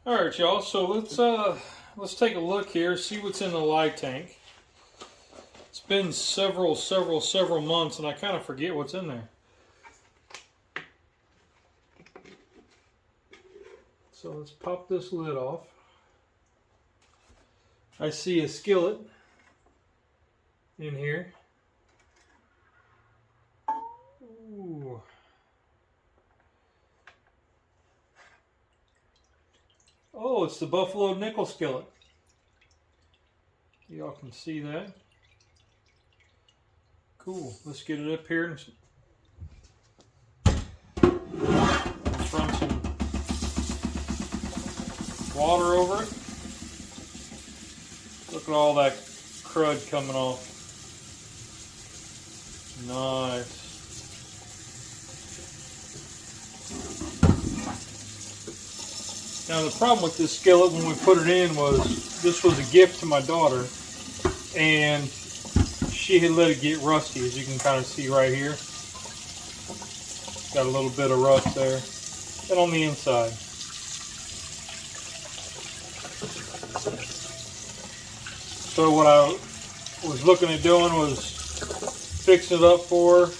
All right, y'all. So let's take a look here, see what's in the lye tank. It's been several months, and I kind of forget what's in there. So let's pop this lid off. I see a skillet in here. Ooh. Oh, it's the buffalo nickel skillet. Y'all can see that. Cool. Let's get it up here and let's run some water over it. Look at all that crud coming off. Nice. Now the problem with this skillet when we put it in was this was a gift to my daughter, and she had let it get rusty, as you can kind of see right here. Got a little bit of rust there, and on the inside. So what I was looking at doing was fixing it up for her.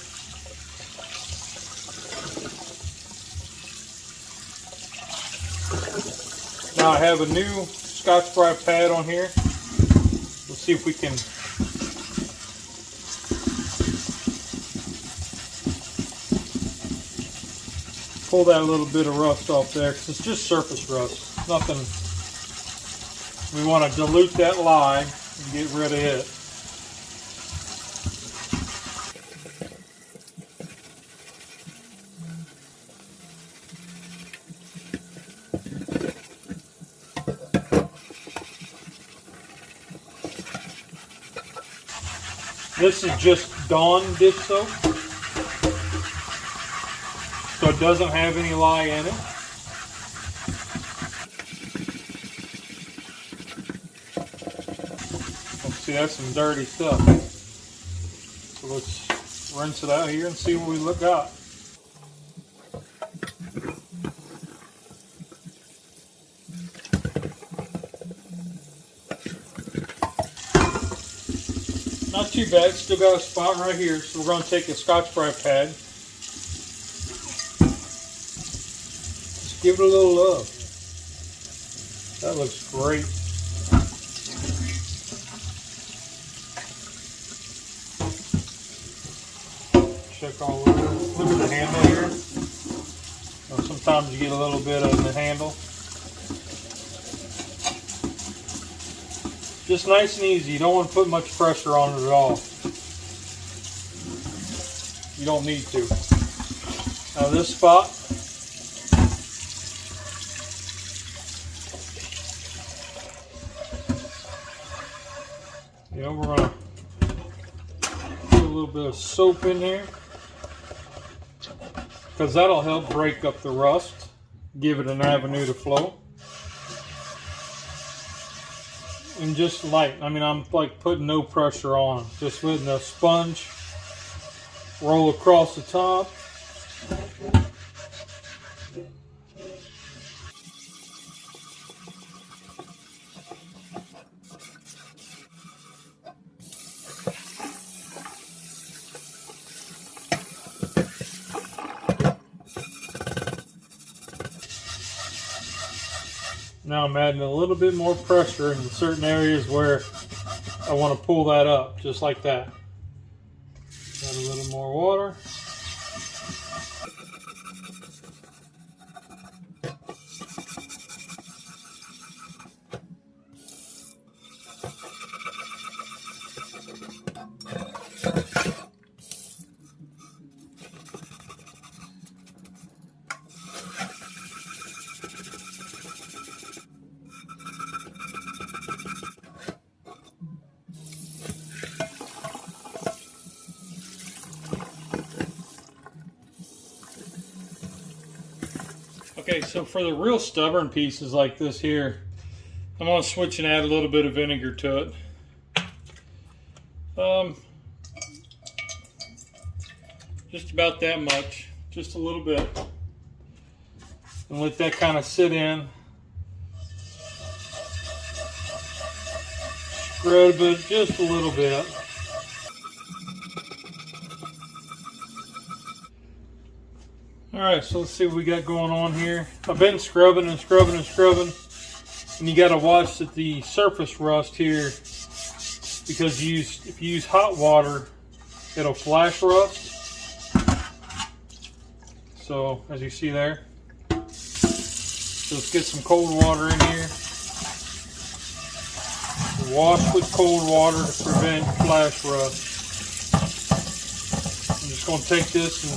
Now I have a new Scotch-Brite pad on here. Let's see if we can pull that little bit of rust off there, because it's just surface rust. Nothing. We want to dilute that lye and get rid of it. This is just Dawn dish soap, so it doesn't have any lye in it. Let's see, that's some dirty stuff. So let's rinse it out here and see what we got. Not too bad, still got a spot right here, so we're going to take a Scotch-Brite pad. Just give it a little love. That looks great. Check all over. Look at the handle here. Sometimes you get a little bit of the handle. Just nice and easy. You don't want to put much pressure on it at all. You don't need to. Now this spot, we're going to put a little bit of soap in here, because that'll help break up the rust, give it an avenue to flow. And just light. I mean, I'm like putting no pressure on. Just letting the sponge roll across the top. Now I'm adding a little bit more pressure in certain areas where I want to pull that up, just like that. Add a little more water. Okay, so for the real stubborn pieces like this here, I'm going to switch and add a little bit of vinegar to it. Just about that much, just a little bit. And let that kind of sit in scrub it just a little bit. Alright, so let's see what we got going on here. I've been scrubbing and scrubbing and scrubbing. And you got to watch that the surface rust here, because if you use hot water, it'll flash rust. So, as you see there. So let's get some cold water in here. Wash with cold water to prevent flash rust. I'm just going to take this and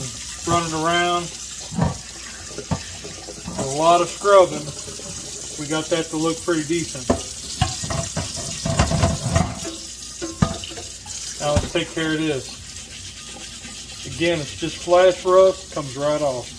run it around. A lot of scrubbing. We got that to look pretty decent. Now let's take care of this. Again, it's just flash rust, comes right off.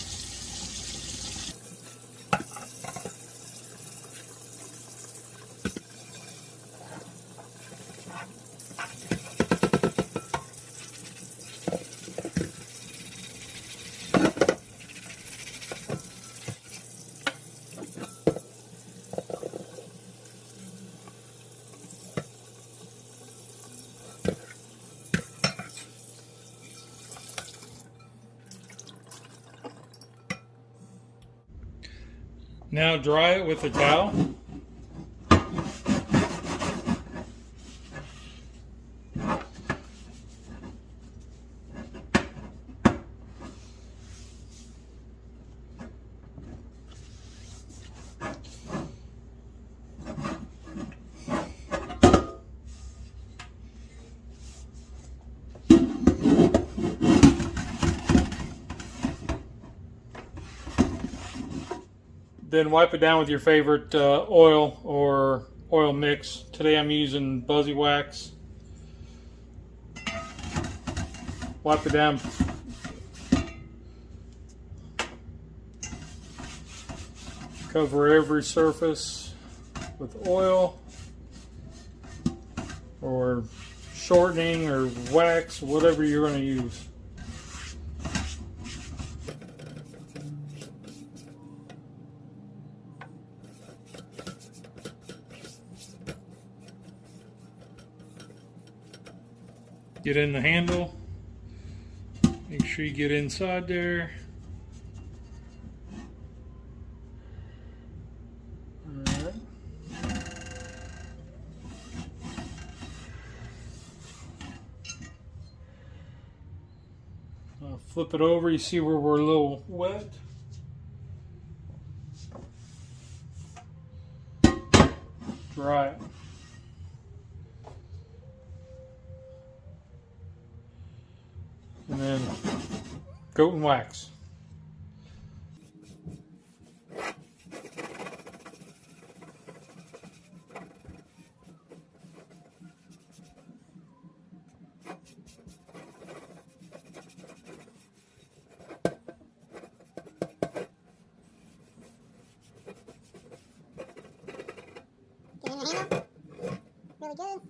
Now dry it with a towel. Then wipe it down with your favorite oil or oil mix. Today I'm using Buzzywax. Wipe it down. Cover every surface with oil or shortening or wax, whatever you're going to use. Get in the handle, make sure you get inside there. Alright. Flip it over, you see where we're a little wet. Dry it. And then coat and wax. Really good.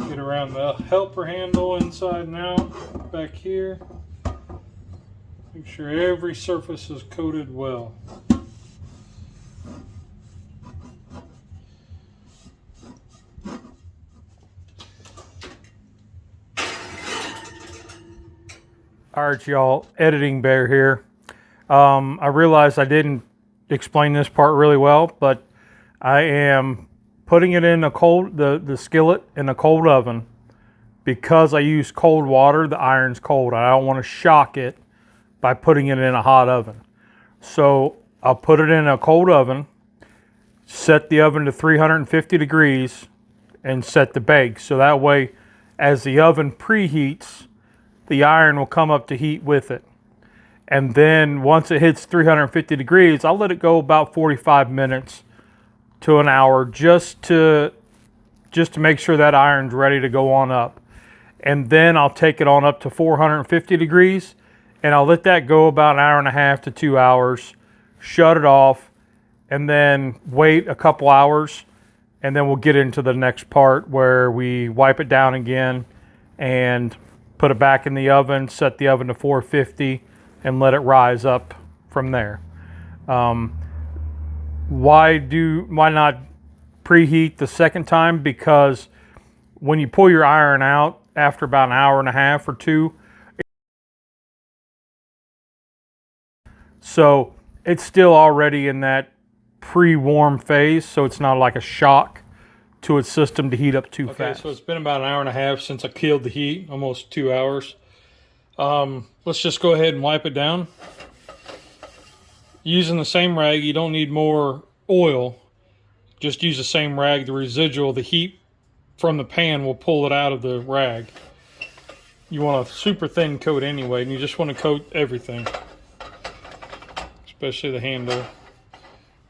Get around the helper handle inside and out, back here. Make sure every surface is coated well. Alright y'all, editing bear here. I realized I didn't explain this part really well, but I am putting it in the skillet in a cold oven. Because I use cold water, the iron's cold. I don't want to shock it by putting it in a hot oven. So I'll put it in a cold oven, set the oven to 350 degrees, and set the bake. So that way, as the oven preheats, the iron will come up to heat with it. And then once it hits 350 degrees, I'll let it go about 45 minutes to an hour just to make sure that iron's ready to go on up. And then I'll take it on up to 450 degrees and I'll let that go about an hour and a half to 2 hours, shut it off, and then wait a couple hours and then we'll get into the next part where we wipe it down again and put it back in the oven, set the oven to 450, and let it rise up from there. Why not preheat the second time? Because when you pull your iron out after about an hour and a half or two, so it's still already in that pre-warm phase, so it's not like a shock to its system to heat up too fast. Okay, so it's been about an hour and a half since I killed the heat, almost 2 hours. Let's just go ahead and wipe it down. Using the same rag, you don't need more oil. Just use the same rag. The residual, the heat from the pan will pull it out of the rag. You want a super thin coat anyway, and you just want to coat everything, especially the handle.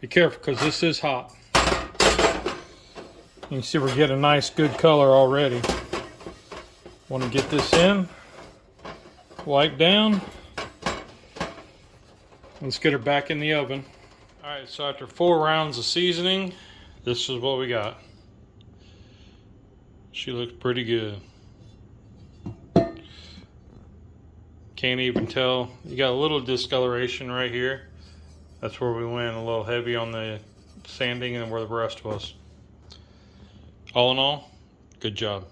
Be careful because this is hot. You can see we're getting a nice good color already. Want to get this in, wipe down. Let's get her back in the oven. Alright, so after 4 rounds of seasoning, this is what we got. She looks pretty good. Can't even tell. You got a little discoloration right here. That's where we went a little heavy on the sanding and where the rest was. All in all, good job.